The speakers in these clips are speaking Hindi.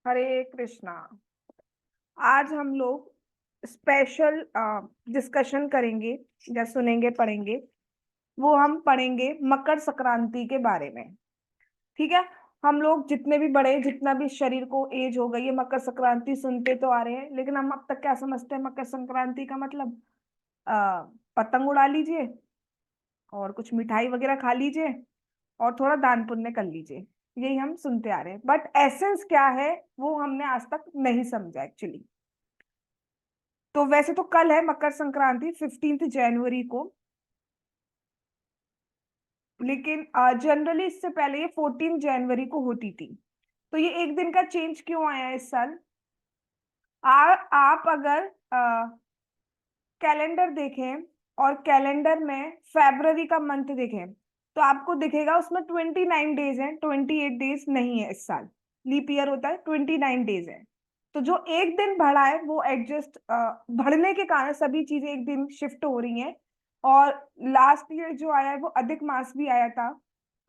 हरे कृष्णा। आज हम लोग स्पेशल डिस्कशन करेंगे या सुनेंगे पढ़ेंगे। वो हम पढ़ेंगे मकर संक्रांति के बारे में। ठीक है। हम लोग जितने भी बड़े, जितना भी शरीर को एज हो गई है, मकर संक्रांति सुनते तो आ रहे हैं, लेकिन हम अब तक क्या समझते हैं मकर संक्रांति का मतलब? पतंग उड़ा लीजिए और कुछ मिठाई वगैरह खा लीजिए और थोड़ा दान पुण्य कर लीजिए। यही हम सुनते आ रहे हैं, बट एसेंस क्या है वो हमने आज तक नहीं समझा एक्चुअली। तो वैसे तो कल है मकर संक्रांति, 15 जनवरी को, लेकिन जनरली इससे पहले ये 14 जनवरी को होती थी। तो ये एक दिन का चेंज क्यों आया इस साल? आप अगर कैलेंडर देखें और कैलेंडर में फरवरी का मंथ देखें तो आपको दिखेगा उसमें 29 डेज है, 28 डेज नहीं है। इस साल लीप ईयर होता है, 29 डेज है। तो जो एक दिन बढ़ा है वो एडजस्ट, बढ़ने के कारण सभी चीजें एक दिन शिफ्ट हो रही हैं। और लास्ट ईयर जो आया है वो अधिक मास भी आया था,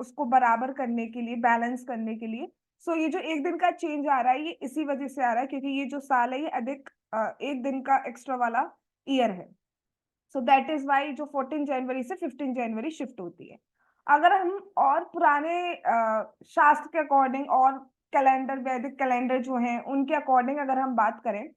उसको बराबर करने के लिए, बैलेंस करने के लिए। सो ये जो एक दिन का चेंज आ रहा है ये इसी वजह से आ रहा है, क्योंकि ये जो साल है ये अधिक एक दिन का एक्स्ट्रा वाला ईयर है। सो दैट इज वाई जो 14 जनवरी से 15 जनवरी शिफ्ट होती है। अगर हम और पुराने शास्त्र के अकॉर्डिंग और कैलेंडर, वैदिक कैलेंडर जो है उनके अकॉर्डिंग अगर हम बात करें,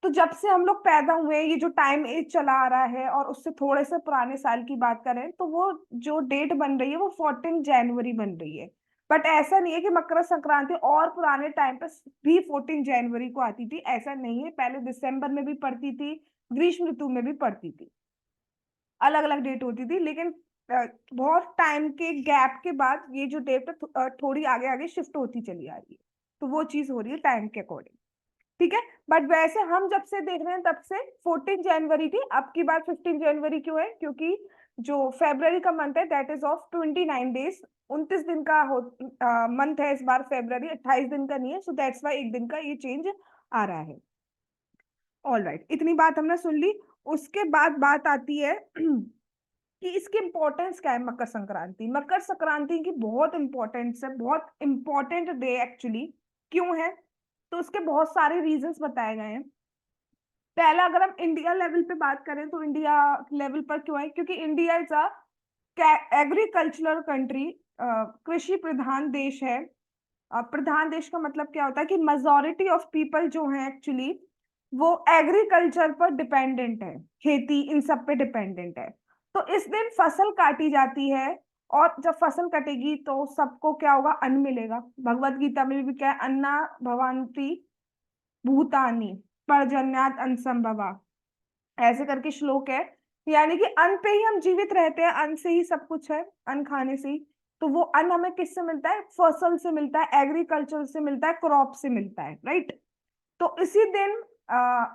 तो जब से हम लोग पैदा हुए ये जो टाइम एज चला आ रहा है और उससे थोड़े से पुराने साल की बात करें तो वो जो डेट बन रही है वो 14 जनवरी बन रही है। बट ऐसा नहीं है कि मकर संक्रांति और पुराने टाइम पे भी 14 जनवरी को आती थी, ऐसा नहीं है। पहले दिसंबर में भी पड़ती थी, ग्रीष्म ऋतु में भी पड़ती थी, अलग अलग डेट होती थी। लेकिन बहुत टाइम के गैप के बाद ये जो डेट है थोड़ी आगे आगे शिफ्ट होती चली आ रही है। तो वो चीज हो रही है टाइम के अकॉर्डिंग। ठीक है। बट वैसे हम जब से देख रहे हैं तब से 14 जनवरी थी। अब की बात 15 जनवरी क्यों है? क्योंकि जो फेब्रवरी का मंथ है दैट इज ऑफ 29 डेज, 29 दिन का हो मंथ है इस बार। फेब्रवरी 28 दिन का नहीं है, सो दैट्स वाई एक दिन का ये चेंज आ रहा है। ऑल राइट, इतनी बात हमने सुन ली। उसके बाद बात आती है कि इसकी इंपॉर्टेंस क्या है। मकर संक्रांति, मकर संक्रांति की बहुत इंपॉर्टेंस है, बहुत इंपॉर्टेंट डे एक्चुअली। क्यों है? तो उसके बहुत सारे रीजंस बताए गए हैं। पहला, अगर हम इंडिया लेवल पे बात करें तो इंडिया लेवल पर क्यों है? क्योंकि India is a agricultural country, कृषि प्रधान देश है। प्रधान देश का मतलब क्या होता है कि मेजोरिटी ऑफ पीपल जो है एक्चुअली वो एग्रीकल्चर पर डिपेंडेंट है, खेती इन सब पे डिपेंडेंट है। तो इस दिन फसल काटी जाती है, और जब फसल कटेगी तो सबको क्या होगा? अन्न मिलेगा। भगवत गीता में भी क्या है? अन्ना भवन्ति भूतानी पर्जन्यात अन्न संभवा, ऐसे करके श्लोक है। यानी कि अन्न पे ही हम जीवित रहते हैं, अन्न से ही सब कुछ है, अन्न खाने से ही। तो वो अन्न हमें किससे मिलता है? फसल से मिलता है, एग्रीकल्चर से मिलता है, क्रॉप से मिलता है, राइट। तो इसी दिन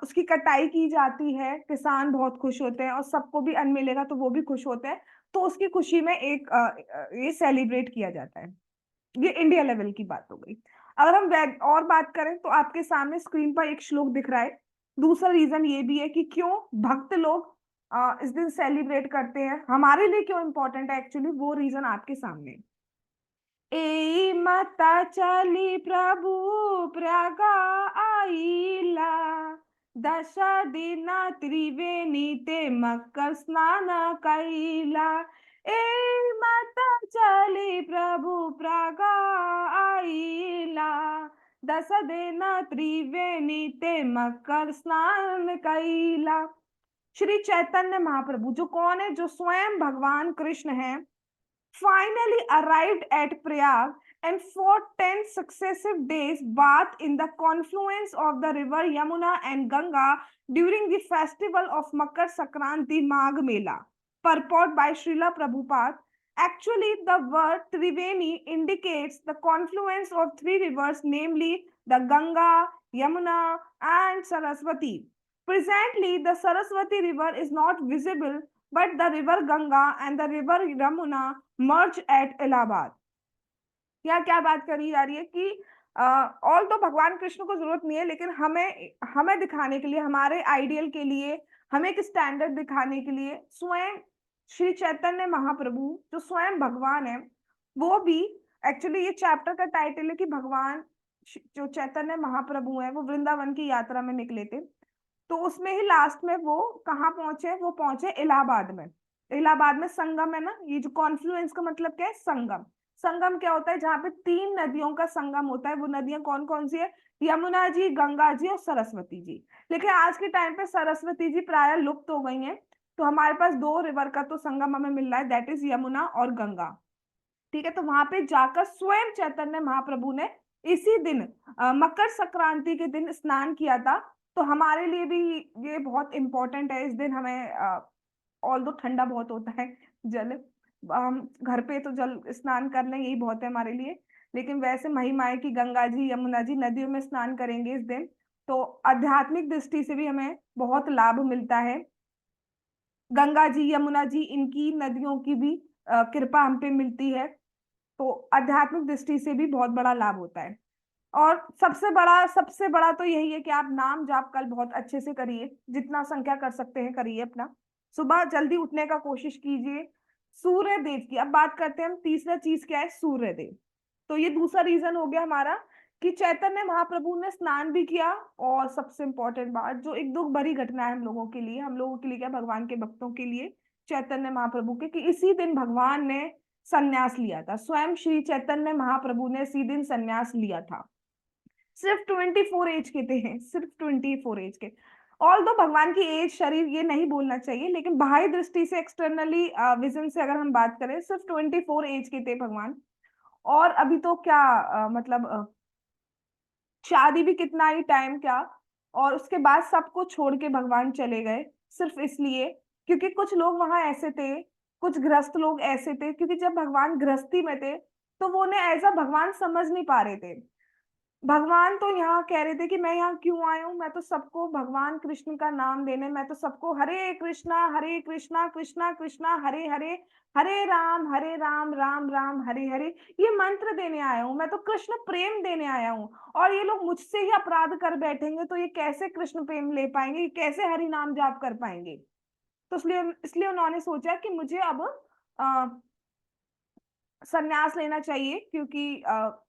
उसकी कटाई की जाती है, किसान बहुत खुश होते हैं और सबको भी अन्न मिलेगा तो वो भी खुश होते हैं। तो उसकी खुशी में एक ये सेलिब्रेट किया जाता है। ये इंडिया लेवल की बात हो गई। अगर हम और बात करें तो आपके सामने स्क्रीन पर एक श्लोक दिख रहा है। दूसरा रीजन ये भी है कि क्यों भक्त लोग इस दिन सेलिब्रेट करते हैं, हमारे लिए क्यों इंपॉर्टेंट है एक्चुअली, वो रीजन आपके सामने। ए माता चली प्रभु प्रगा आईला, दश दिन त्रिवेणी ते मकर स्नान कैला। ए माता चली प्रभु प्रगा आईला, दश दिन त्रिवेणी ते मकर स्नान कैला। श्री चैतन्य महाप्रभु जो कौन है? जो स्वयं भगवान कृष्ण हैं, finally arrived at Prayag and for 10 successive days bathed in the confluence of the river Yamuna and Ganga during the festival of Makar Sankranti Magh Mela. Purport by Srila Prabhupada. Actually, the word Triveni indicates the confluence of three rivers, namely the Ganga, Yamuna, and Saraswati. Presently, the Saraswati river is not visible, but the river Ganga and the river Yamuna merge at Allahabad. यहाँ क्या बात करी जा रही है कि ऑल तो भगवान कृष्ण को जरूरत नहीं है, लेकिन हमें हमें दिखाने के लिए, हमारे आइडियल के लिए, हमें एक स्टैंडर्ड दिखाने के लिए स्वयं श्री चैतन्य महाप्रभु जो स्वयं भगवान है, वो भी, एक्चुअली ये चैप्टर का टाइटल है कि भगवान जो चैतन्य महाप्रभु है वो वृंदावन की यात्रा में निकले थे, तो उसमें ही लास्ट में वो कहाँ पहुंचे, वो पहुंचे इलाहाबाद में। इलाहाबाद में संगम है ना, ये जो कॉन्फ्लुएंस का मतलब क्या है, संगम। संगम क्या होता है, जहाँ पे तीन नदियों का संगम होता है। वो नदियां कौन कौन सी है, यमुना जी, गंगा जी और सरस्वती जी। लेकिन आज के टाइम पे सरस्वती जी प्राय लुप्त हो गई हैं, तो हमारे पास दो रिवर का तो संगम हमें मिल रहा है, दैट इज यमुना और गंगा। ठीक है, तो वहां पे जाकर स्वयं चैतन्य महाप्रभु ने इसी दिन मकर संक्रांति के दिन स्नान किया था। तो हमारे लिए भी ये बहुत इंपॉर्टेंट है। इस दिन हमें ऑल दो ठंडा बहुत होता है जल, हम घर पे तो जल स्नान कर लें, यही बहुत है हमारे लिए। लेकिन वैसे महिमा है कि गंगा जी, यमुना जी नदियों में स्नान करेंगे इस दिन, तो आध्यात्मिक दृष्टि से भी हमें बहुत लाभ मिलता है। गंगा जी, यमुना जी, इनकी नदियों की भी कृपा हम पे मिलती है, तो आध्यात्मिक दृष्टि से भी बहुत बड़ा लाभ होता है। और सबसे बड़ा तो यही है कि आप नाम जाप कल बहुत अच्छे से करिए, जितना संख्या कर सकते हैं करिए अपना। सुबह जल्दी उठने का कोशिश कीजिए। सूर्य देव की अब बात करते हैं हम, तीसरा चीज क्या है, सूर्य देव। तो ये दूसरा रीजन हो गया हमारा कि चैतन्य महाप्रभु ने स्नान भी किया। और सबसे इंपॉर्टेंट बात, जो एक दुख भरी घटना है हम लोगों के लिए, हम लोगों के लिए क्या, भगवान के भक्तों के लिए, चैतन्य महाप्रभु के, कि इसी दिन भगवान ने संन्यास लिया था। स्वयं श्री चैतन्य महाप्रभु ने इसी दिन संन्यास लिया था। सिर्फ 24 एज के थे, सिर्फ 24 एज के। ऑल दो भगवान की एज, शरीर ये नहीं बोलना चाहिए, लेकिन बाह्य दृष्टि से, एक्सटर्नली विजन से अगर हम बात करें, सिर्फ 24 एज के थे भगवान। और अभी तो क्या मतलब शादी भी कितना ही टाइम क्या, और उसके बाद सबको छोड़ के भगवान चले गए, सिर्फ इसलिए क्योंकि कुछ लोग वहां ऐसे थे, कुछ गृहस्थ लोग ऐसे थे, क्योंकि जब भगवान गृहस्थी में थे तो वो उन्हें एज अ भगवान समझ नहीं पा रहे थे। भगवान तो यहाँ कह रहे थे कि मैं यहाँ क्यों आया हूँ, मैं तो सबको भगवान कृष्ण का नाम देने, मैं तो सबको हरे कृष्णा कृष्णा कृष्णा हरे हरे, हरे राम राम राम हरे हरे, ये मंत्र देने आया हूँ, मैं तो कृष्ण प्रेम देने आया हूँ। और ये लोग मुझसे ही अपराध कर बैठेंगे तो ये कैसे कृष्ण प्रेम ले पाएंगे, ये कैसे हरि नाम जाप कर पाएंगे। तो इसलिए इसलिए उन्होंने सोचा कि मुझे अब संन्यास लेना चाहिए, क्योंकि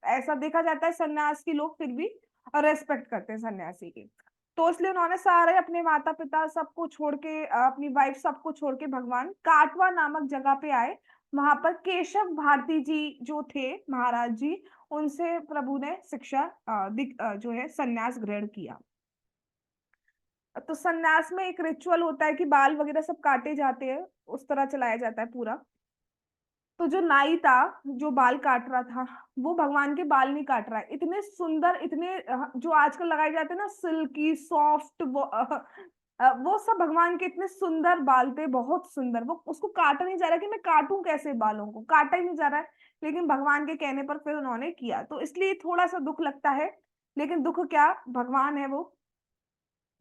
ऐसा देखा जाता है संन्यास की लोग फिर भी रेस्पेक्ट करते हैं सन्यासी की। तो इसलिए उन्होंने सारे अपने माता पिता सबको छोड़ के, अपनी वाइफ सबको छोड़ के भगवान काटवा नामक जगह पे आए। वहां पर केशव भारती जी जो थे महाराज जी, उनसे प्रभु ने शिक्षा जो है संन्यास ग्रहण किया। तो संन्यास में एक रिचुअल होता है कि बाल वगैरह सब काटे जाते हैं, उस तरह चलाया जाता है पूरा। तो जो नाई था, जो बाल काट रहा था, वो भगवान के बाल नहीं काट रहा है, इतने सुंदर, इतने जो आजकल लगाए जाते हैं ना सिल्की सॉफ्ट, वो सब भगवान के इतने सुंदर बाल थे, बहुत सुंदर। वो उसको काटा नहीं जा रहा कि मैं काटूं कैसे, बालों को काटा ही नहीं जा रहा है, लेकिन भगवान के कहने पर फिर उन्होंने किया, तो इसलिए थोड़ा सा दुख लगता है। लेकिन दुख क्या, भगवान है वो,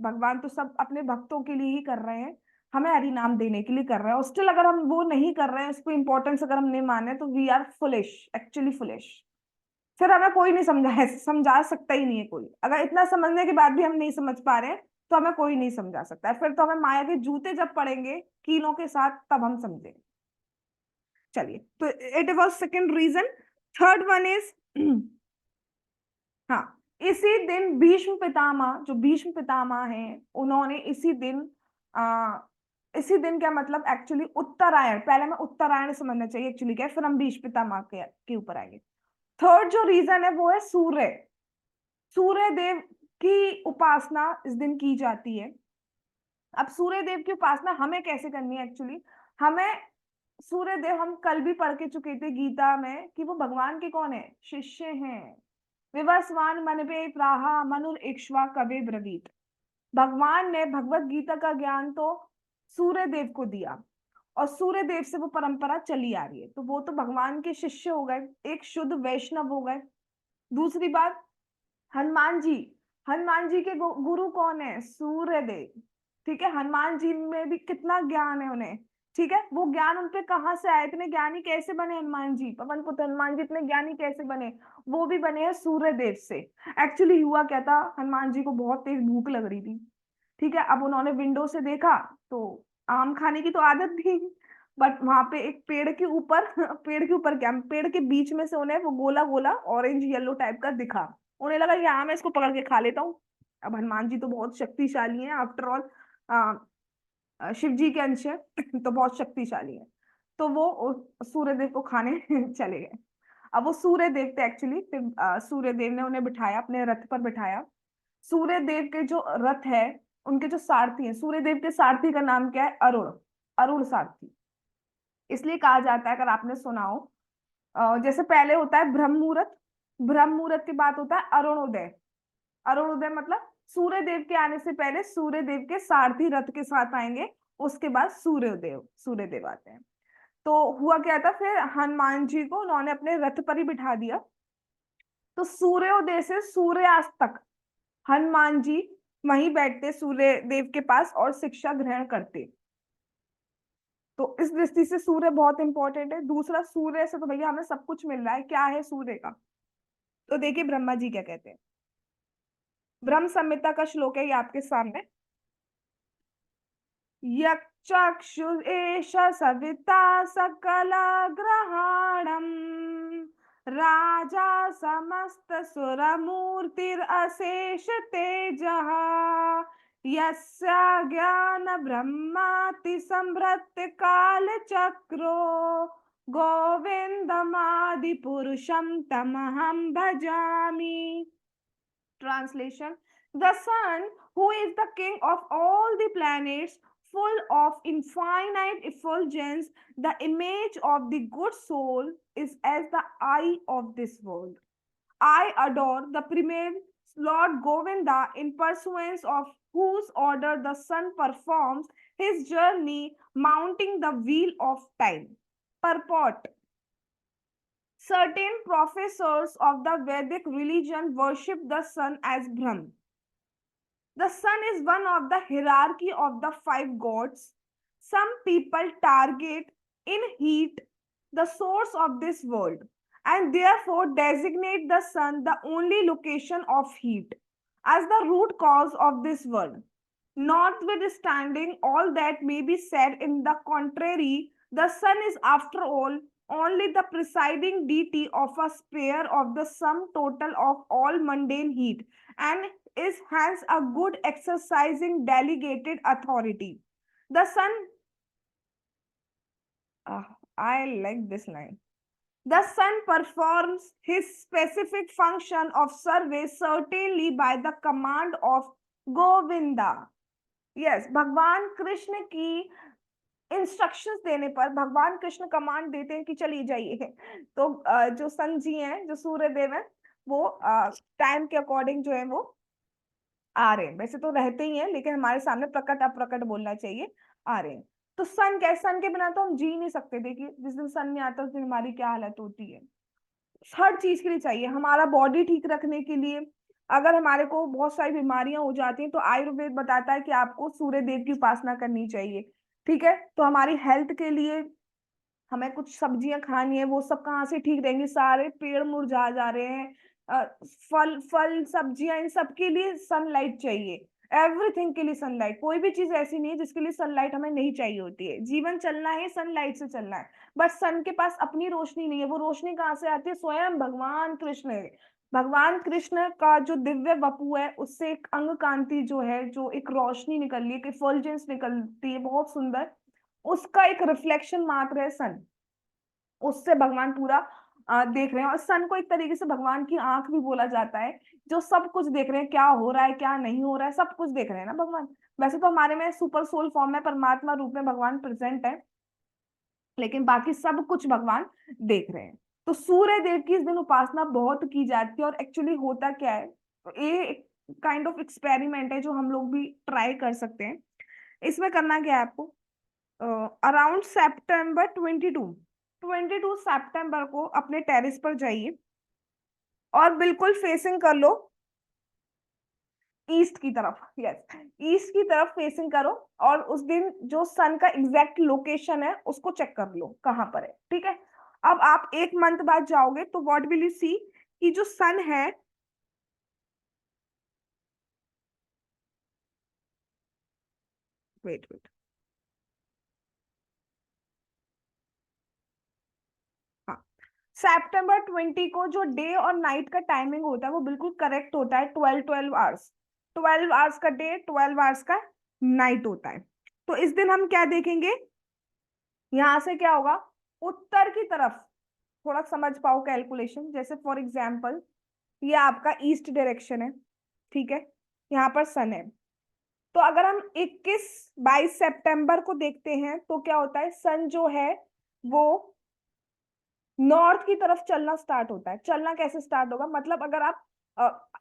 भगवान तो सब अपने भक्तों के लिए ही कर रहे हैं, हमें हरि नाम देने के लिए कर रहे हैं। और स्टिल अगर हम वो नहीं कर रहे हैं, उसको इंपॉर्टेंस अगर हम नहीं माने, तो we are foolish, actually foolish. फिर हमें कोई नहीं समझा सकता ही नहीं है कोई। अगर इतना समझने के बाद भी हम नहीं समझ पा रहे हैं, तो हमें कोई नहीं समझा सकता है। फिर तो हमें माया के जूते जब पड़ेंगे कीलों के साथ, तब हम समझेंगे। चलिए, तो it was second reason. Third one is हाँ, इसी दिन भीष्म पितामह, जो भीष्म पितामह हैं, उन्होंने आ, इसी दिन क्या मतलब, एक्चुअली उत्तरायण, पहले मैं उत्तरायण समझना चाहिए एक्चुअली क्या है, फिर हम भीष्म पितामह के ऊपर आएंगे। थर्ड जो रीजन है वो है सूर्य, सूर्य देव की उपासना इस दिन की जाती है। अब सूर्य देव की उपासना हमें कैसे करनी है एक्चुअली, हमें सूर्य देव, हम कल भी पढ़ के चुके थे गीता में कि वो भगवान के कौन है, शिष्य हैं। विवस्वान मनवे प्राहा मनुर इक्ष्वा कवे ब्रवीत। भगवान ने भगवत गीता का ज्ञान तो सूर्य देव को दिया, और सूर्य देव से वो परंपरा चली आ रही है, तो वो तो भगवान के शिष्य हो गए, एक शुद्ध वैष्णव हो गए। दूसरी बात, हनुमान जी, हनुमान जी के गुरु कौन है, सूर्य देव। ठीक है, हनुमान जी में भी कितना ज्ञान है उन्हें। ठीक है, वो ज्ञान उनपे कहाँ से आया, इतने ज्ञानी कैसे बने हनुमान जी, पवन पुत्र हनुमान जी इतने ज्ञानी कैसे बने, वो भी बने हैं सूर्य देव से। एक्चुअली हुआ क्या था, हनुमान जी को बहुत तेज भूख लग रही थी। ठीक है, अब उन्होंने विंडो से देखा, तो आम खाने की तो आदत थी, बट वहां पे एक पेड़ के ऊपर पेड़ के ऊपर क्या, पेड़ के बीच में से उन्हें वो गोला गोला ऑरेंज येलो टाइप का दिखा। उन्हें लगा कि हाँ मैं इसको पकड़ के खा लेता हूँ। अब हनुमान जी तो बहुत शक्तिशाली हैं, आफ्टर ऑल शिव जी के अंश है तो बहुत शक्तिशाली है। तो वो सूर्य देव को खाने चले गए। अब वो सूर्य देव थे एक्चुअली, फिर सूर्य देव ने उन्हें बिठाया, अपने रथ पर बिठाया। सूर्य देव के जो रथ है, उनके जो सारथी हैं, सूर्य देव के सारथी का नाम क्या है? अरुण। अरुण सारथी। इसलिए कहा जाता है, अगर आपने सुना हो, जैसे पहले होता है ब्रह्म मुहूर्त, ब्रह्म मुहूर्त के बाद होता है अरुणोदय। अरुणोदय मतलब सूर्य देव के आने से पहले सूर्य देव के सारथी रथ के साथ आएंगे, उसके बाद सूर्योदय, सूर्य देव आते हैं। तो हुआ क्या था फिर, हनुमान जी को उन्होंने अपने रथ पर ही बिठा दिया। तो सूर्योदय से सूर्यास्त तक हनुमान जी वहीं बैठते सूर्य देव के पास और शिक्षा ग्रहण करते। तो इस दृष्टि से सूर्य बहुत इंपॉर्टेंट है। दूसरा, सूर्य से तो भैया हमें सब कुछ मिल रहा है, क्या है सूर्य का? तो देखिए ब्रह्मा जी क्या कहते हैं। ब्रह्म संहिता का श्लोक है ये आपके सामने। यक्षु एष सविता सकल ग्रहाणम, राजा समस्त सुर मूर्तिरशेष तेजः, यस्य ज्ञान ब्रह्माति संभृत काल चक्रो, गोविंदमादि पुरुषम तमहम भजामि। Translation: The sun, who is the king of all the planets, full of infinite effulgence, the image of the good soul, is as the eye of this world. I adore the premier Lord Govinda, in pursuance of whose order the sun performs his journey, mounting the wheel of time. Purport: Certain professors of the Vedic religion worship the sun as Brahm. The sun is one of the hierarchy of the five gods. Some people target in heat the source of this world and therefore designate the sun the only location of heat as the root cause of this world. Notwithstanding all that may be said in the contrary, the sun is after all only the presiding deity of a sphere of the sum total of all mundane heat, and is hence a good exercising delegated authority. The sun, I like this line. The sun performs his specific function of service certainly by the command of Govinda. Yes, भगवान कृष्ण की इंस्ट्रक्शंस देने पर भगवान कृष्ण कमांड देते हैं कि चलिए जाइए। तो जो सन जी हैं, जो सूर्य देव हैं, वो टाइम के अकॉर्डिंग जो है वो आ रहे हैं। वैसे तो रहते ही हैं, लेकिन हमारे सामने प्रकट अप्रकट बोलना चाहिए, आ रहे हैं। तो सन क्या है? सन के बिना तो हम जी नहीं सकते। देखिए जिस दिन सन नहीं आता उस दिन हमारी क्या हालत होती है। हर चीज के लिए चाहिए, हमारा बॉडी ठीक रखने के लिए। अगर हमारे को बहुत सारी बीमारियां हो जाती हैं तो आयुर्वेद बताता है कि आपको सूर्य देव की उपासना करनी चाहिए। ठीक है, तो हमारी हेल्थ के लिए हमें कुछ सब्जियां खानी है, वो सब कहाँ से ठीक रहेंगी? सारे पेड़ मुरझा जा रहे हैं। अ, फल फल सब्जियां, इन सब के लिए सनलाइट चाहिए। एवरीथिंग के लिए सनलाइट। कोई भी चीज ऐसी नहीं है जिसके लिए सनलाइट हमें नहीं चाहिए होती है। जीवन चलना है सनलाइट से चलना है। बट सन के पास अपनी रोशनी नहीं है। वो रोशनी कहाँ से आती है? स्वयं भगवान कृष्ण है। भगवान कृष्ण का जो दिव्य वपु है, उससे एक अंग कांति जो है, जो एक रोशनी निकल रही है, एक इफल्जेंस निकलती है बहुत सुंदर, उसका एक रिफ्लेक्शन मात्र है सन। उससे भगवान पूरा देख रहे हैं। और सन को एक तरीके से भगवान की आंख भी बोला जाता है, जो सब कुछ देख रहे हैं, क्या हो रहा है क्या नहीं हो रहा है, सब कुछ देख रहे हैं ना भगवान। वैसे तो हमारे में सुपर सोल फॉर्म में परमात्मा रूप में भगवान प्रेजेंट है, लेकिन बाकी सब कुछ भगवान देख रहे हैं। तो सूर्य देव की इस दिन उपासना बहुत की जाती है। और एक्चुअली होता क्या है, तो ये काइंड ऑफ एक्सपेरिमेंट है जो हम लोग भी ट्राई कर सकते हैं। इसमें करना क्या है आपको, अराउंड सेप्टेम्बर 22 सितंबर को अपने टेरेस पर जाइए और बिल्कुल फेसिंग कर लो ईस्ट की तरफ। यस, ईस्ट की तरफ फेसिंग करो। और उस दिन जो सन का एग्जैक्ट लोकेशन है उसको चेक कर लो कहाँ पर है। ठीक है, अब आप एक मंथ बाद जाओगे तो व्हाट विल यू सी, कि जो सन है, वेट वेट, हाँ, सितंबर 20 को जो डे और नाइट का टाइमिंग होता है वो बिल्कुल करेक्ट होता है, 12 आवर्स। 12 आवर्स का डे, 12 आवर्स का नाइट होता है। तो इस दिन हम क्या देखेंगे, यहां से क्या होगा, उत्तर की तरफ, थोड़ा समझ पाओ कैलकुलेशन, जैसे फॉर एग्जाम्पल ये आपका ईस्ट डायरेक्शन है, ठीक है, यहाँ पर सन है। तो अगर हम 21-22 सितंबर को देखते हैं तो क्या होता है, सन जो है वो नॉर्थ की तरफ चलना स्टार्ट होता है। चलना कैसे स्टार्ट होगा, मतलब अगर आप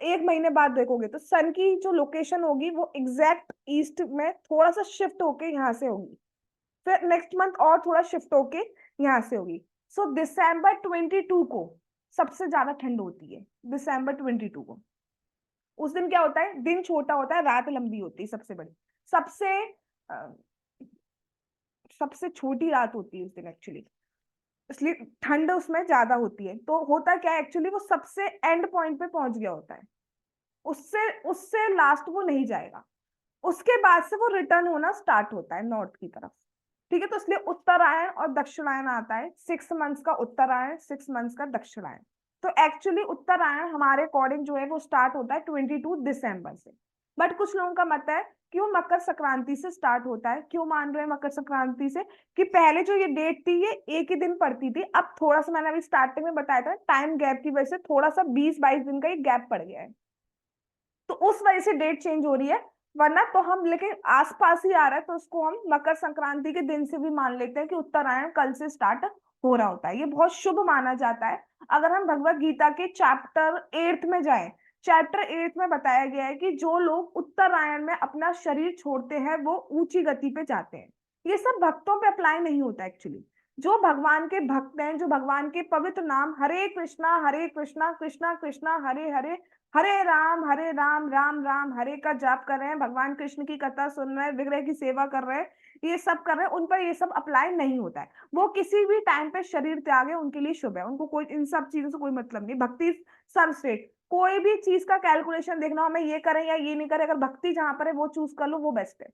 एक महीने बाद देखोगे तो सन की जो लोकेशन होगी वो एग्जैक्ट ईस्ट में थोड़ा सा शिफ्ट होके यहाँ से होगी, फिर नेक्स्ट मंथ और थोड़ा शिफ्ट होके यहाँ से होगी। सो दिसंबर 22 को सबसे ज्यादा ठंड होती है, दिसंबर 22 को। उस दिन क्या होता है, दिन छोटा होता है, रात लंबी होती है, सबसे बड़ी, सबसे अ, सबसे छोटी रात होती है उस दिन एक्चुअली, इसलिए ठंड उसमें ज्यादा होती है। तो होता क्या है एक्चुअली, वो सबसे एंड पॉइंट पे पहुंच गया होता है, उससे उससे लास्ट वो नहीं जाएगा, उसके बाद से वो रिटर्न होना स्टार्ट होता है नॉर्थ की तरफ। ठीक है, तो इसलिए उत्तरायण और दक्षिणायन आता है, 6 मंथ्स का उत्तरायण, 6 मंथ्स का दक्षिणायन। तो एक्चुअली उत्तरायण हमारे अकॉर्डिंग जो है वो स्टार्ट होता है 22 दिसंबर से। बट कुछ लोगों का मत है कि वो मकर संक्रांति से स्टार्ट होता है। क्यों मान रहे हैं मकर संक्रांति से, कि पहले जो ये डेट थी ये एक ही दिन पड़ती थी, अब थोड़ा सा, मैंने अभी स्टार्टिंग में बताया था, टाइम गैप की वजह से थोड़ा सा 20-22 दिन का ये गैप पड़ गया है, तो उस वजह से डेट चेंज हो रही है। वरना तो हम, लेकिन आसपास ही आ रहा है तो उसको हम मकर संक्रांति के दिन से भी मान लेते हैं कि उत्तरायण कल से स्टार्ट हो रहा होता है, ये बहुत शुभ माना जाता है। अगर हम भगवत गीता के चैप्टर 8 में जाएं, चैप्टर 8 में बताया गया है कि जो लोग उत्तरायण में अपना शरीर छोड़ते हैं वो ऊंची गति पे जाते हैं। ये सब भक्तों पे अप्लाई नहीं होता एक्चुअली। जो भगवान के भक्त हैं, जो भगवान के पवित्र नाम हरे कृष्णा कृष्णा कृष्णा हरे हरे, हरे राम राम राम हरे का जाप कर रहे हैं, भगवान कृष्ण की कथा सुन रहे हैं, विग्रह की सेवा कर रहे हैं, ये सब कर रहे हैं, उन पर ये सब अप्लाई नहीं होता है। वो किसी भी टाइम पे शरीर त्यागे उनके लिए शुभ है, उनको कोई इन सब चीजों से कोई मतलब नहीं। भक्ति सर्वश्रेष्ठ, कोई भी चीज का कैलकुलेशन देखना हो, हमें ये करें या ये नहीं करें, अगर भक्ति जहां पर है वो चूज कर लो, वो बेस्ट है।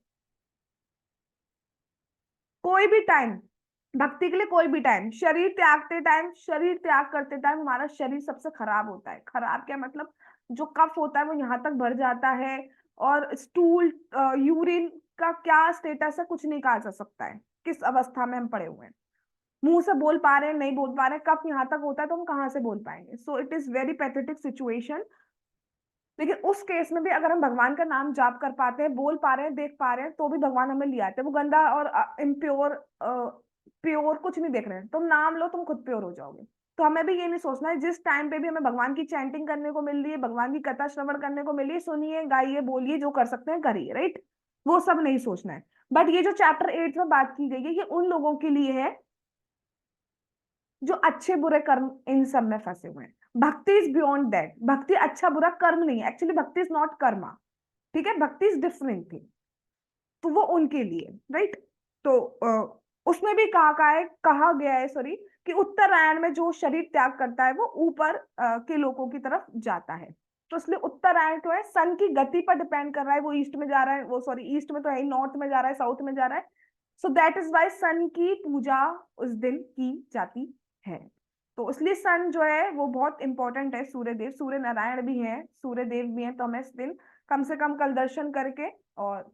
कोई भी टाइम, भक्ति के लिए कोई भी टाइम, शरीर त्यागते टाइम, शरीर त्याग करते टाइम हमारा शरीर सबसे खराब होता है। खराब क्या मतलब, जो कफ होता है वो यहाँ तक भर जाता है, और स्टूल, यूरिन का क्या स्टेटस है कुछ नहीं कहा जा सकता है, किस अवस्था में हम पड़े हुए हैं। मुंह से बोल पा रहे हैं, नहीं बोल पा रहे हैं, कफ यहाँ तक होता है तो हम कहाँ से बोल पाएंगे। So it is very pathetic situation. लेकिन उस केस में भी अगर हम भगवान का नाम जाप कर पाते हैं, बोल पा रहे हैं, देख पा रहे हैं, तो भी भगवान हमें ले आते हैं। वो गंदा और इम्प्योर, प्योर कुछ नहीं देख रहे हैं, तुम नाम लो, तुम खुद प्योर हो जाओगे। तो हमें भी ये नहीं सोचना है, जिस टाइम पे भी हमें भगवान की चैंटिंग करने को मिल रही है, भगवान की कथा श्रवण करने को मिल रही है, सुनिए, गाइए, बोलिए, जो कर सकते हैं करिए, राइट, वो सब नहीं सोचना है। बट ये जो चैप्टर 8 में बात की गई है, ये उन लोगों के लिए है जो अच्छे बुरे कर्म इन सब में फंसे हुए हैं। भक्ति इज बियॉन्ड दैट, भक्ति अच्छा बुरा कर्म नहीं है एक्चुअली, भक्ति इज नॉट कर्मा, ठीक है, भक्ति इज डिफरेंट थिंग। तो वो उनके लिए, राइट। तो उसमें भी कहा गया है, सॉरी, कि उत्तरायण में जो शरीर त्याग करता है वो ऊपर के लोगों की तरफ जाता है। तो इसलिए उत्तरायण जो है सन की गति पर डिपेंड कर रहा है, वो ईस्ट में जा रहा है, वो सॉरी ईस्ट में तो है, नॉर्थ में जा रहा है, साउथ में जा रहा है। सो दैट इज वाई सन की पूजा उस दिन की जाती है। तो इसलिए सन जो है वो बहुत इंपॉर्टेंट है। सूर्य देव, सूर्य नारायण भी हैं, सूर्य देव भी हैं, तो हमें इस दिन कम से कम कल दर्शन करके और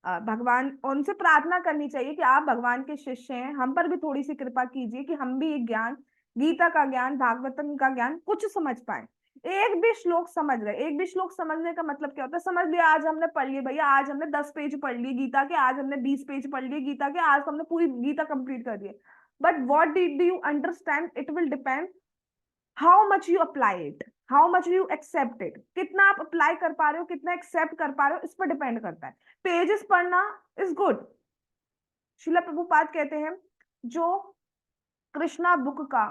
भगवान, उनसे प्रार्थना करनी चाहिए कि आप भगवान के शिष्य हैं, हम पर भी थोड़ी सी कृपा कीजिए कि हम भी एक ज्ञान, गीता का ज्ञान, भागवतम का ज्ञान कुछ समझ पाए। एक भी श्लोक समझ गए, एक भी श्लोक समझने का मतलब क्या होता है, समझ लिया, आज हमने पढ़ लिए भैया, आज हमने 10 पेज पढ़ लिए गीता के, आज हमने 20 पेज पढ़ लिए गीता के, आज हमने पूरी गीता कंप्लीट कर दी। But what did you understand, it will depend how much you apply it, how much you accept it, कितना आप अप्लाई कर पा रहे हो, कितना एक्सेप्ट कर पा रहे हो, इस पर डिपेंड करता है। पेजेस पढ़ना इज गुड, शिला प्रभुपाद कहते हैं जो कृष्णा बुक का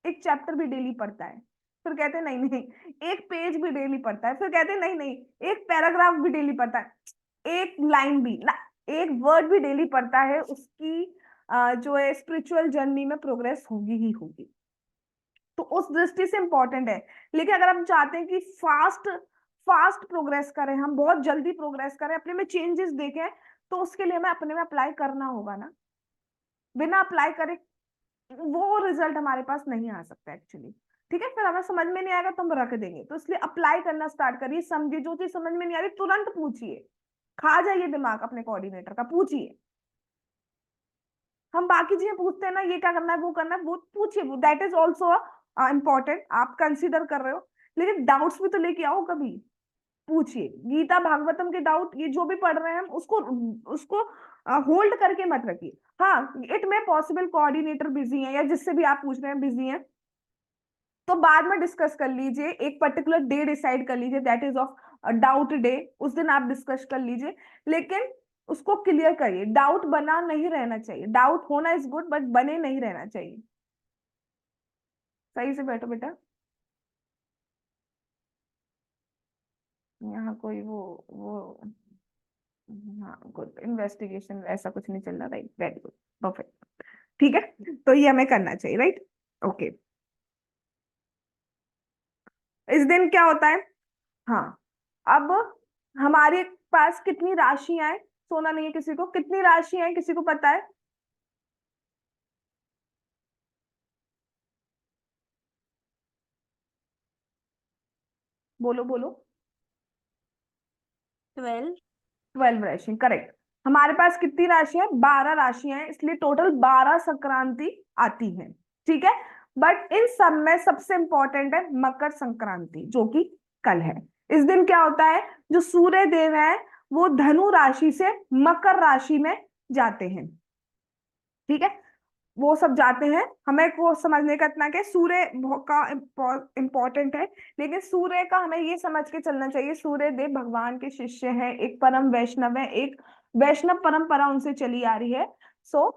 एक चैप्टर भी डेली पढ़ता है, फिर कहते हैं नहीं नहीं एक पेज भी डेली पढ़ता है, फिर कहते हैं नहीं नहीं एक पैराग्राफ भी डेली पढ़ता है, एक लाइन भी ना, एक वर्ड भी डेली पढ़ता है, उसकी जो है स्पिरिचुअल जर्नी में प्रोग्रेस होगी ही होगी। तो उस दृष्टि से इंपॉर्टेंट है। लेकिन अगर हम चाहते हैं कि फास्ट फास्ट प्रोग्रेस करें, हम बहुत जल्दी प्रोग्रेस करें, अपने में चेंजेस देखें, तो उसके लिए हमें अपने में अप्लाई करना होगा ना, बिना अप्लाई करे वो रिजल्ट हमारे पास नहीं आ सकता एक्चुअली। ठीक है, फिर हमें समझ में नहीं आएगा तो हम रख देंगे। तो इसलिए अप्लाई करना स्टार्ट करिए, समझिए, जो चीज समझ में नहीं आ रही तुरंत पूछिए, खा जाइए दिमाग अपने कोऑर्डिनेटर का, पूछिए। हम बाकी चीजें पूछते हैं ना, ये क्या करना है, वो करना है, वो पूछिए, दैट इज ऑल्सो इम्पोर्टेंट, आप कंसिडर कर रहे हो, लेकिन डाउट्स भी तो लेके आओ कभी। पूछिए गीता भागवतम के डाउट, ये जो भी पढ़ रहे हैं हम, उसको उसको होल्ड करके मत रखिए। हाँ, इट में पॉसिबल कोऑर्डिनेटर बिजी है या जिससे भी आप पूछ रहे हैं बिजी है, तो बाद में डिस्कस कर लीजिए, एक पर्टिकुलर डे डिसाइड कर लीजिए, that is of doubt day, उस दिन आप डिस्कस कर लीजिए। लेकिन उसको क्लियर करिए, डाउट बना नहीं रहना चाहिए, डाउट होना इज गुड बट बने नहीं रहना चाहिए। सही से बैठो बेटा। यहाँ कोई वो हाँ गुड, इन्वेस्टिगेशन ऐसा कुछ नहीं चल रहा, राइट, वेरी गुड, परफेक्ट। ठीक है, तो ये हमें करना चाहिए, राइट। ओके, इस दिन क्या होता है। हाँ, अब हमारे पास कितनी राशियां हैं, सोना नहीं है किसी को, कितनी राशियां हैं किसी को पता है। बोलो बोलो। 12। 12 राशि, करेक्ट। हमारे पास कितनी राशियां हैं, 12 राशियां हैं, इसलिए टोटल 12 संक्रांति आती है। ठीक है, बट इन सब में सबसे इंपॉर्टेंट है मकर संक्रांति, जो कि कल है। इस दिन क्या होता है, जो सूर्य देव है वो धनु राशि से मकर राशि में जाते हैं। ठीक है, वो सब जाते हैं, हमें को समझने का इतना कि सूर्य का इम्पोर्टेंट है, लेकिन सूर्य का हमें ये समझ के चलना चाहिए, सूर्य देव भगवान के शिष्य हैं, एक परम वैष्णव है, एक वैष्णव परंपरा उनसे चली आ रही है। सो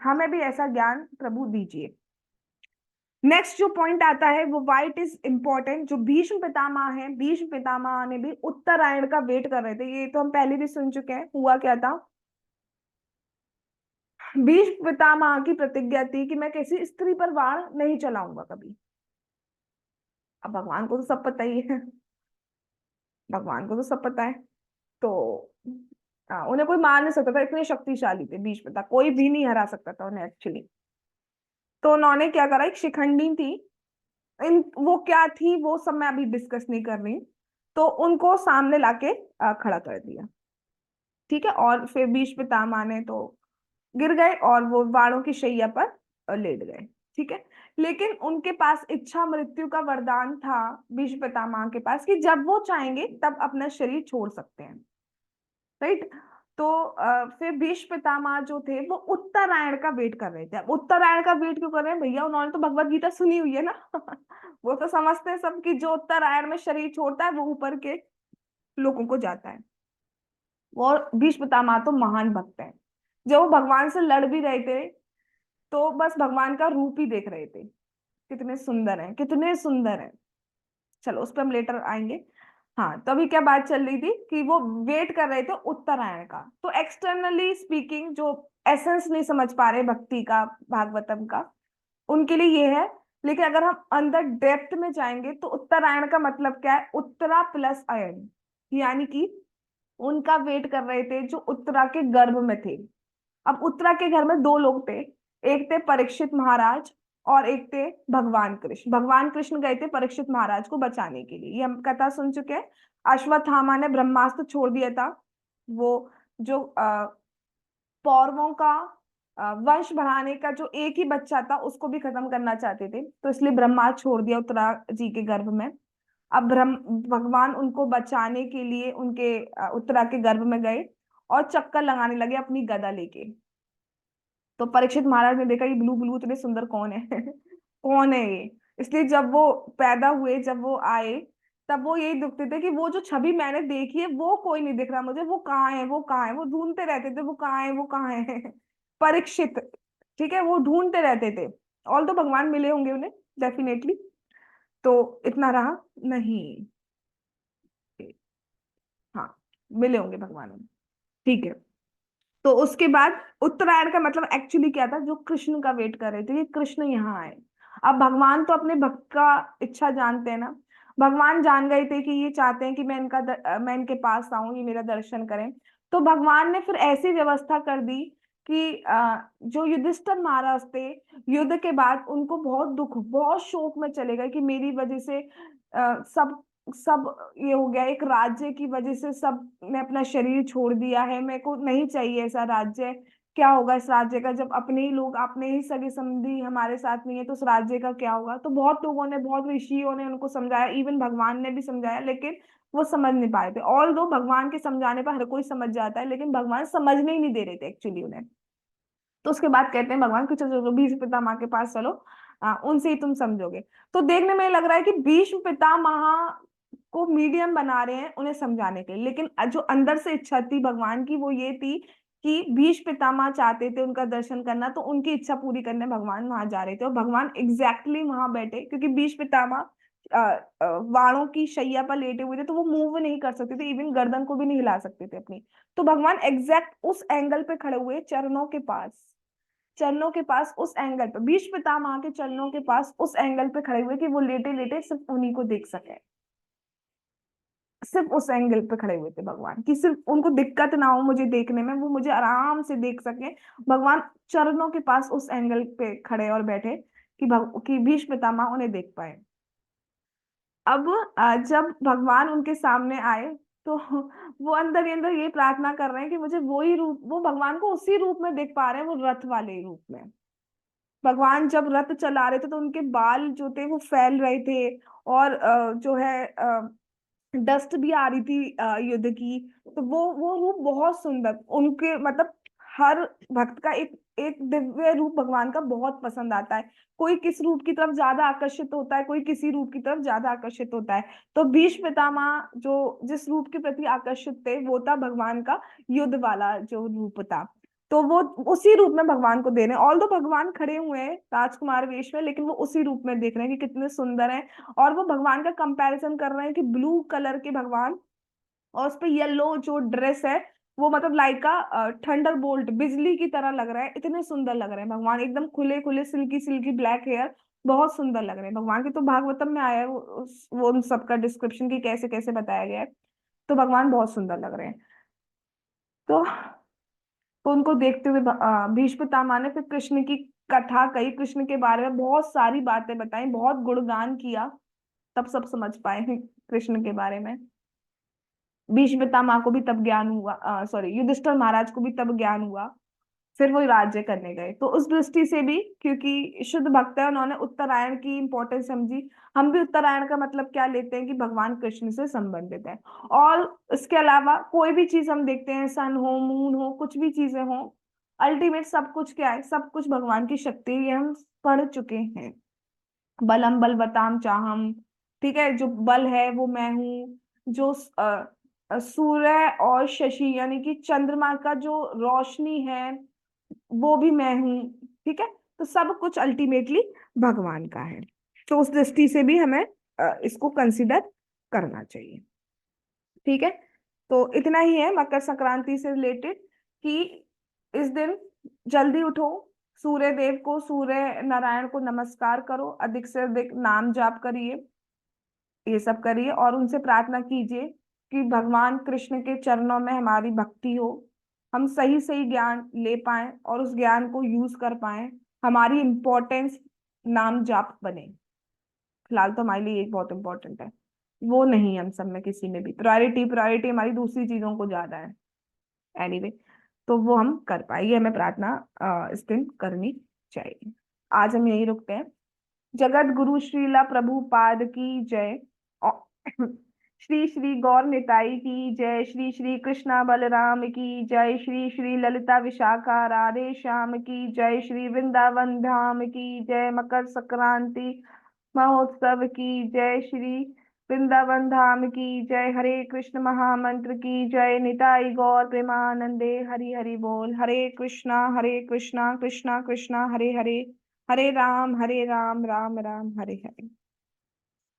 हमें भी ऐसा ज्ञान प्रभु दीजिए। नेक्स्ट जो पॉइंट आता है वो वाइट इज इंपॉर्टेंट, जो भीष्म पितामह है, भीष्म पितामह ने भी उत्तरायण का वेट कर रहे थे, ये तो हम पहले भी सुन चुके हैं, हुआ क्या था। भीष्म पितामह की प्रतिज्ञा थी कि मैं किसी स्त्री पर वार नहीं चलाऊंगा कभी। अब भगवान को तो सब पता ही है, भगवान को तो सब पता है, तो उन्हें कोई मार नहीं सकता था, इतने शक्तिशाली थे भीष्म पिता, कोई भी नहीं हरा सकता था उन्हें एक्चुअली। तो उन्होंने क्या करा, एक शिखंडी थी, इन वो क्या थी वो सब मैं अभी डिस्कस नहीं कर रही, तो उनको सामने लाके खड़ा कर दिया। ठीक है, और फिर भीष्म पितामह ने तो गिर गए और वो वाणों की शैया पर लेट गए। ठीक है, लेकिन उनके पास इच्छा मृत्यु का वरदान था, भीष्म पितामह के पास, कि जब वो चाहेंगे तब अपना शरीर छोड़ सकते हैं, राइट। तो फिर भीष्म पितामह जो थे वो उत्तरायण का वेट कर रहे थे। अब उत्तरायण का वेट क्यों कर रहे हैं भैया, उन्होंने तो भगवत गीता सुनी हुई है ना वो तो समझते हैं सब कि जो उत्तरायण में शरीर छोड़ता है वो ऊपर के लोगों को जाता है। और भीष्म पितामह तो महान भक्त हैं, जब वो भगवान से लड़ भी रहे थे तो बस भगवान का रूप ही देख रहे थे, कितने सुंदर हैं, कितने सुंदर हैं। चलो उस पर हम लेटर आएंगे। हाँ, तो अभी क्या बात चल रही थी कि वो वेट कर रहे थे उत्तरायण का, तो एक्सटर्नली स्पीकिंग जो एसेंस नहीं समझ पा रहे भक्ति का, भागवतम का, उनके लिए ये है। लेकिन अगर हम अंदर डेप्थ में जाएंगे तो उत्तरायण का मतलब क्या है, उत्तरा प्लस अयन, यानी कि उनका वेट कर रहे थे जो उत्तरा के गर्भ में थे। अब उत्तरा के घर में दो लोग थे, एक थे परीक्षित महाराज और एक थे भगवान कृष्ण। भगवान कृष्ण गए थे परीक्षित महाराज को बचाने के लिए, ये हम कथा सुन चुके हैं। अश्वत्थामा ने ब्रह्मास्त्र छोड़ दिया था, वो जो पौरवों का वंश बढ़ाने का जो एक ही बच्चा था उसको भी खत्म करना चाहते थे, तो इसलिए ब्रह्मास्त्र छोड़ दिया उत्तरा जी के गर्भ में। अब ब्रह्म भगवान उनको बचाने के लिए उनके उत्तरा के गर्भ में गए और चक्कर लगाने लगे अपनी गदा लेके। तो परीक्षित महाराज ने देखा ये ब्लू ब्लू इतने सुंदर कौन है कौन है ये, इसलिए जब वो पैदा हुए, जब वो आए, तब वो यही दुखते थे कि वो जो छवि मैंने देखी है वो कोई नहीं दिख रहा मुझे, वो कहाँ है, वो कहाँ है, वो ढूंढते रहते थे, वो कहाँ है, वो कहाँ है परीक्षित, ठीक है, वो ढूंढते रहते थे। ऑल तो भगवान मिले होंगे उन्हें डेफिनेटली, तो इतना रहा नहीं, हाँ, मिले होंगे भगवान उन्हें। ठीक है, तो उसके बाद उत्तरायण का मतलब एक्चुअली क्या था, जो कृष्ण का वेट कर रहे थे कि कृष्ण यहाँ आए। अब भगवान तो अपने भक्त का इच्छा जानते हैं ना, भगवान जान गए थे कि ये चाहते हैं कि मैं इनके पास आऊं, ये मेरा दर्शन करें। तो भगवान ने फिर ऐसी व्यवस्था कर दी कि जो युधिष्ठिर महाराज थे, युद्ध के बाद उनको बहुत दुख, बहुत शोक में चले गए कि मेरी वजह से सब सब ये हो गया, एक राज्य की वजह से सब ने अपना शरीर छोड़ दिया है, मेरे को नहीं चाहिए ऐसा राज्य। क्या होगा इस राज्य का, जब अपने ही लोग, अपने ही सगे संबंधी हमारे साथ नहीं है, तो उस राज्य का क्या होगा। तो बहुत लोगों ने, बहुत ऋषियों ने उनको समझाया, इवन भगवान ने भी समझाया, लेकिन वो समझ नहीं पाए थे। ऑल दो भगवान के समझाने पर हर कोई समझ जाता है, लेकिन भगवान समझने ही नहीं दे रहे थे एक्चुअली उन्हें। तो उसके बाद कहते हैं भगवान कि चलो चलो भीष्म पितामह के पास चलो, उनसे ही तुम समझोगे। तो देखने में लग रहा है कि भीष्म पितामह को मीडियम बना रहे हैं उन्हें समझाने के लिए, लेकिन जो अंदर से इच्छा थी भगवान की वो ये थी कि भीष्म पितामह चाहते थे उनका दर्शन करना, तो उनकी इच्छा पूरी करने भगवान वहां जा रहे थे। और भगवान एग्जैक्टली वहां बैठे, क्योंकि भीष्म पितामह वाणों की शैया पर लेटे हुए थे, तो वो मूव नहीं कर सकते थे, इवन गर्दन को भी नहीं हिला सकते थे अपनी। तो भगवान एग्जैक्ट उस एंगल पे खड़े हुए, चरणों के पास, चरणों के पास उस एंगल पे, भीष्म पितामह के चरणों के पास उस एंगल पे खड़े हुए कि वो लेटे लेटे सिर्फ उन्हीं को देख सके। सिर्फ उस एंगल पे खड़े हुए थे भगवान, कि सिर्फ उनको दिक्कत ना हो मुझे देखने में, वो मुझे आराम से देख सके। भगवान चरणों के पास उस एंगल पे खड़े और बैठे कि कि भीष्म पितामह उन्हें देख पाए। अब जब भगवान उनके सामने आए, तो वो अंदर ही अंदर ये प्रार्थना कर रहे हैं कि मुझे वो ही रूप, वो भगवान को उसी रूप में देख पा रहे हैं, वो रथ वाले रूप में। भगवान जब रथ चला रहे थे तो उनके बाल जो थे वो फैल रहे थे, और जो है डस्ट भी आ रही थी युद्ध की। तो वो रूप बहुत सुंदर, उनके मतलब हर भक्त का एक एक दिव्य रूप भगवान का बहुत पसंद आता है। कोई किस रूप की तरफ ज्यादा आकर्षित होता है, कोई किसी रूप की तरफ ज्यादा आकर्षित होता है। तो भीष्म पितामह जो जिस रूप के प्रति आकर्षित थे वो था भगवान का युद्ध वाला जो रूप था। तो वो उसी रूप में भगवान को दे रहे हैं, ऑल दो भगवान खड़े हुए हैं राजकुमार वेश में, लेकिन वो उसी रूप में देख रहे हैं कि कितने सुंदर हैं। और वो भगवान का कंपैरिजन कर रहे हैं कि ब्लू कलर के भगवान, और उस पे येलो जो ड्रेस है वो मतलब लाइक का थंडर बोल्ट, बिजली की तरह लग रहा है, इतने सुंदर लग रहे हैं भगवान, एकदम खुले खुले सिल्की सिल्की ब्लैक हेयर, बहुत सुंदर लग रहे हैं भगवान के। तो भागवतम में आया है वो उन सबका डिस्क्रिप्शन की कैसे कैसे बताया गया है। तो भगवान बहुत सुंदर लग रहे हैं। तो उनको देखते हुए भीष्म पितामह ने फिर कृष्ण की कथा कही, कृष्ण के बारे में बहुत सारी बातें बताई, बहुत गुणगान किया, तब सब समझ पाए हैं कृष्ण के बारे में। भीष्म पितामह को भी तब ज्ञान हुआ, सॉरी युधिष्ठिर महाराज को भी तब ज्ञान हुआ। फिर वो राज्य करने गए। तो उस दृष्टि से भी, क्योंकि शुद्ध भक्त है, उन्होंने उत्तरायण की इंपॉर्टेंस समझी। हम भी उत्तरायण का मतलब क्या लेते हैं कि भगवान कृष्ण से संबंधित है। और इसके अलावा कोई भी चीज हम देखते हैं, सन हो, मून हो, कुछ भी चीजें हो, अल्टीमेट सब कुछ क्या है, सब कुछ भगवान की शक्ति है, ये हम पढ़ चुके हैं। बलम बलवताम चाहम, ठीक है, जो बल है वो मैं हूँ, जो सूर्य और शशि यानी कि चंद्रमा का जो रोशनी है वो भी मैं हूँ, ठीक है। तो सब कुछ अल्टीमेटली भगवान का है। तो उस दृष्टि से भी हमें इसको कंसिडर करना चाहिए, ठीक है। तो इतना ही है मकर संक्रांति से रिलेटेड, कि इस दिन जल्दी उठो, सूर्य देव को, सूर्य नारायण को नमस्कार करो, अधिक से अधिक नाम जाप करिए, ये सब करिए, और उनसे प्रार्थना कीजिए कि भगवान कृष्ण के चरणों में हमारी भक्ति हो, हम सही सही ज्ञान ले पाए और उस ज्ञान को यूज कर पाए, हमारी इंपॉर्टेंस नाम जाप बने। फिलहाल तो हमारे लिए एक बहुत इंपॉर्टेंट है, वो नहीं हम सब में किसी में भी, प्रायोरिटी प्रायोरिटी हमारी दूसरी चीजों को ज्यादा है। एनीवे, तो वो हम कर पाए, ये हमें प्रार्थना इस दिन करनी चाहिए। आज हम यही रुकते हैं। जगत गुरु श्रीला प्रभुपाद की जय। औ- श्री श्री गौर निताई की जय। श्री श्री कृष्णा बलराम की जय। श्री श्री ललिता विशाखा राधे श्याम की जय। श्री वृंदावन धाम की जय। मकर संक्रांति महोत्सव की जय। श्री वृंदावन धाम की जय। हरे कृष्ण महामंत्र की जय। निताई गौर प्रेमानंदे हरि हरि बोल। हरे कृष्णा कृष्णा कृष्णा हरे हरे, हरे राम राम राम हरे हरे।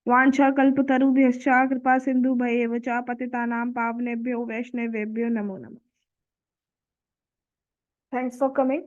वाञ्छा कल्पतरुभ्यश्च कृपा सिन्धुभ्येव च पतितानां पावनेभ्यो वैष्णवेभ्यो नमो नमः। Thanks for coming.